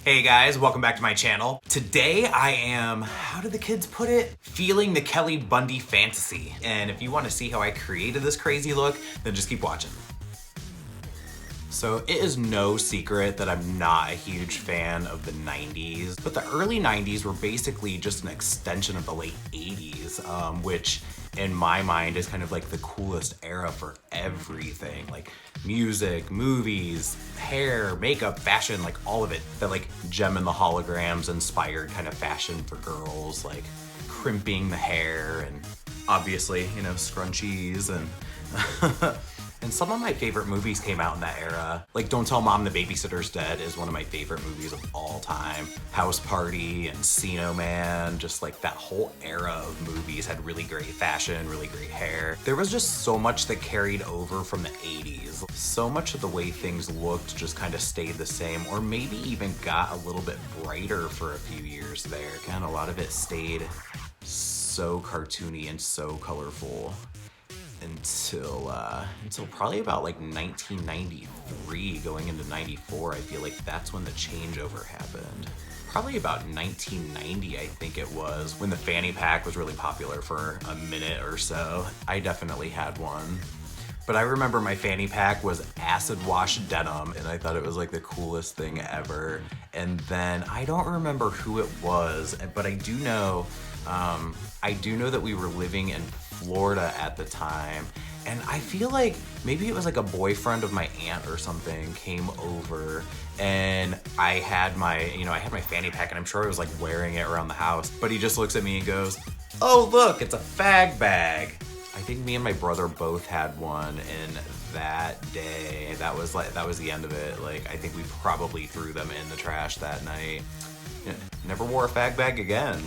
Hey guys, welcome back to my channel. Today I am, how do the kids put it? Feeling the Kelly Bundy fantasy. And if you want to see how I created this crazy look, then just keep watching. So it is no secret that I'm not a huge fan of the 90s, but the early 90s were basically just an extension of the late 80s, which in my mind is kind of like the coolest era for everything. Like music, movies, hair, makeup, fashion, like all of it. That like Gem and the Holograms inspired kind of fashion for girls, like crimping the hair and obviously, you know, scrunchies and and some of my favorite movies came out in that era. Like Don't Tell Mom the Babysitter's Dead is one of my favorite movies of all time. House Party, Encino Man, just like that whole era of movies had really great fashion, really great hair. There was just so much that carried over from the 80s. So much of the way things looked just kind of stayed the same, or maybe even got a little bit brighter for a few years there. Again, a lot of it stayed so cartoony and so colorful. Until probably about like 1993 going into 94. I feel like that's when the changeover happened. Probably about 1990, I think it was, when the fanny pack was really popular for a minute or so. I definitely had one. But I remember my fanny pack was acid wash denim, and I thought it was like the coolest thing ever. And then I don't remember who it was, but I do know that we were living in Florida at the time, and I feel like maybe it was like a boyfriend of my aunt or something came over, and I had my fanny pack, and I'm sure I was like wearing it around the house, but he just looks at me and goes, "Oh look, it's a fag bag." I think me and my brother both had one in that day. That was the end of it. Like, I think we probably threw them in the trash that night. Never wore a fag bag again.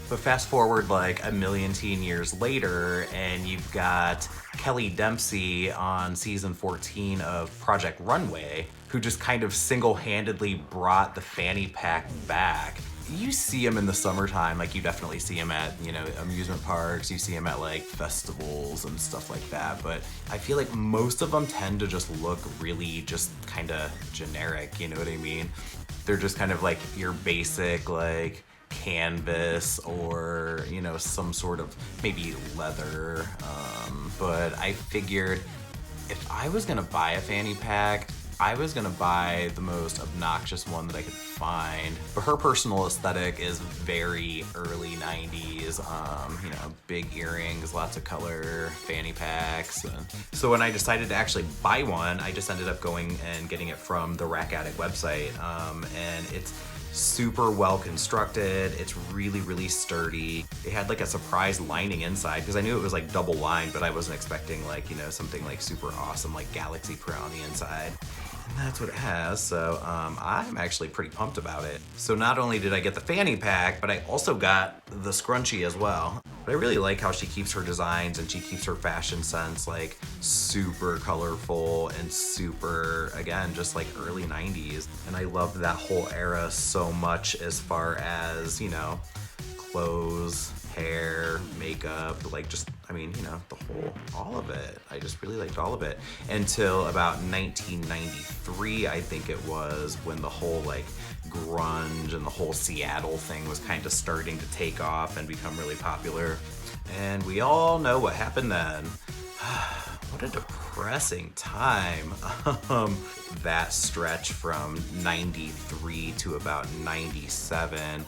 But fast forward like a million teen years later, and you've got Kelly Dempsey on season 14 of Project Runway, who just kind of single-handedly brought the fanny pack back. You see him in the summertime, like you definitely see him at, you know, amusement parks, you see him at like festivals and stuff like that, but I feel like most of them tend to just look really just kind of generic, you know what I mean? They're just kind of like your basic like canvas or, you know, some sort of maybe leather, but I figured if I was gonna buy a fanny pack, I was gonna buy the most obnoxious one that I could find. But her personal aesthetic is very early 90s, you know, big earrings, lots of color, fanny packs. So when I decided to actually buy one, I just ended up going and getting it from the RACK ADDIK website, and it's super well constructed. It's really, really sturdy. It had like a surprise lining inside because I knew it was like double lined, but I wasn't expecting like, you know, something like super awesome like galaxy print on the inside. And that's what it has, so I'm actually pretty pumped about it. So not only did I get the fanny pack, but I also got the scrunchie as well. But I really like how she keeps her designs and she keeps her fashion sense like super colorful and super, again, just like early 90s. And I loved that whole era so much as far as, you know, clothes, hair, makeup, like just, I mean, you know, all of it. I just really liked all of it until about 1993, I think it was, when the whole like grunge and the whole Seattle thing was kind of starting to take off and become really popular. And we all know what happened then. What a depressing time. That stretch from 93 to about 97,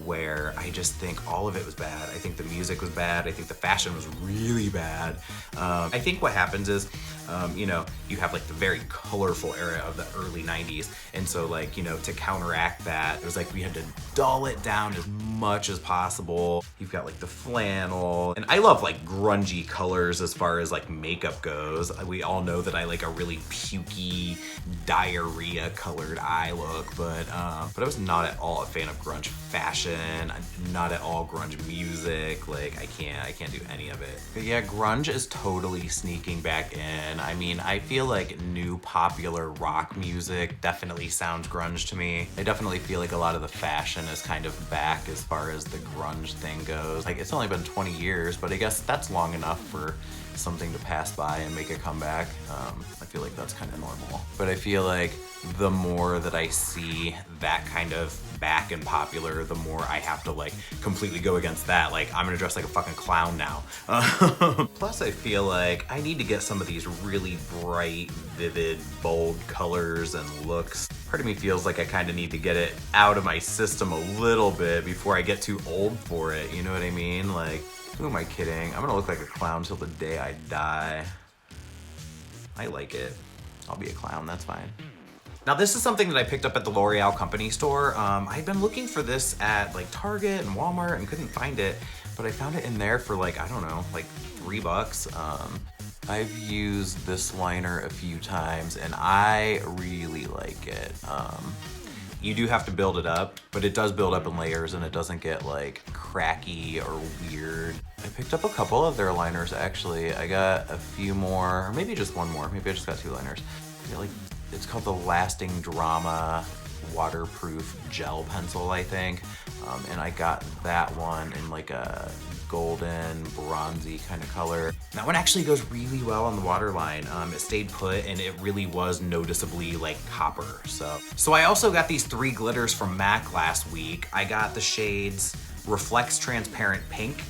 where I just think all of it was bad. I think the music was bad. I think the fashion was really bad. I think what happens is, you know, you have like the very colorful era of the early 90s. And so like, you know, to counteract that, it was like we had to dull it down as much as possible. You've got like the flannel, and I love like grungy colors as far as like makeup goes. We all know that I like a really pukey, diarrhea colored eye look, but I was not at all a fan of grunge fashion. I'm not at all grunge music. Like I can't do any of it. But yeah, grunge is totally sneaking back in. I mean, I feel like new popular rock music definitely sounds grunge to me. I definitely feel like a lot of the fashion is kind of back as far as the grunge thing goes. Like it's only been 20 years, but I guess that's long enough for something to pass by and make a comeback. I feel like that's kind of normal. But I feel like the more that I see that kind of back and popular, the more I have to like completely go against that. Like, I'm gonna dress like a fucking clown now. Plus, I feel like I need to get some of these really bright, vivid, bold colors and looks. Part of me feels like I kind of need to get it out of my system a little bit before I get too old for it. You know what I mean? Like, who am I kidding? I'm gonna look like a clown till the day I die. I like it. I'll be a clown, that's fine. Now, this is something that I picked up at the L'Oreal company store. I'd been looking for this at like Target and Walmart and couldn't find it, but I found it in there for like, I don't know, like $3. I've used this liner a few times and I really like it. You do have to build it up, but it does build up in layers and it doesn't get like cracky or weird. I picked up a couple of their liners actually. I got a few more, or maybe just one more. Maybe I just got 2 liners. I feel like it's called the Lasting Drama Waterproof Gel Pencil, I think. And I got that one in like a golden, bronzy kind of color. That one actually goes really well on the waterline. It stayed put and it really was noticeably like copper. So I also got these 3 glitters from MAC last week. I got the shades Reflects Transparent Pink,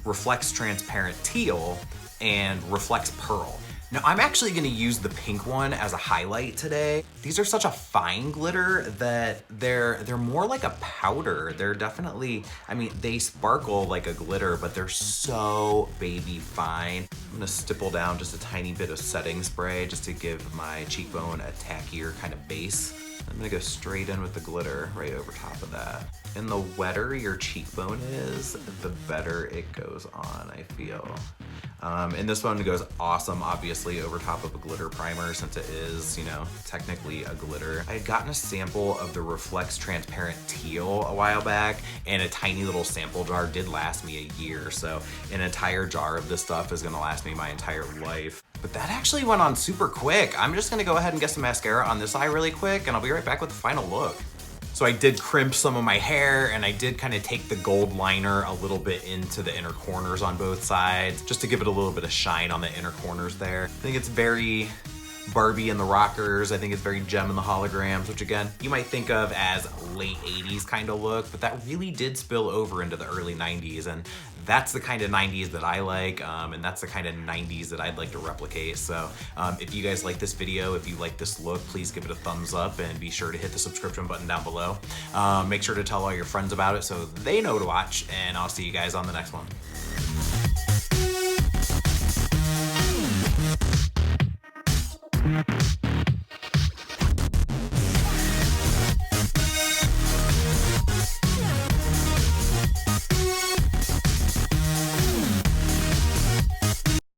Reflects Transparent Teal, and Reflects Pearl. Now, I'm actually gonna use the pink one as a highlight today. These are such a fine glitter that they're more like a powder. They're definitely, I mean, they sparkle like a glitter, but they're so baby fine. I'm gonna stipple down just a tiny bit of setting spray just to give my cheekbone a tackier kind of base. I'm gonna go straight in with the glitter right over top of that. And the wetter your cheekbone is, the better it goes on, I feel. And this one goes awesome, obviously, over top of a glitter primer since it is, you know, technically a glitter. I had gotten a sample of the Reflects Transparent Teal a while back, and a tiny little sample jar did last me a year. So an entire jar of this stuff is gonna last me my entire life. But that actually went on super quick. I'm just gonna go ahead and get some mascara on this eye really quick, and I'll be right back with the final look. So I did crimp some of my hair and I did kind of take the gold liner a little bit into the inner corners on both sides, just to give it a little bit of shine on the inner corners there. I think it's very Barbie and the Rockers. I think it's very Gem and the Holograms, which again, you might think of as late 80s kind of look, but that really did spill over into the early 90s. And that's the kind of 90s that I like, and that's the kind of 90s that I'd like to replicate. So if you guys like this video, if you like this look, please give it a thumbs up and be sure to hit the subscription button down below. Make sure to tell all your friends about it so they know to watch, and I'll see you guys on the next one.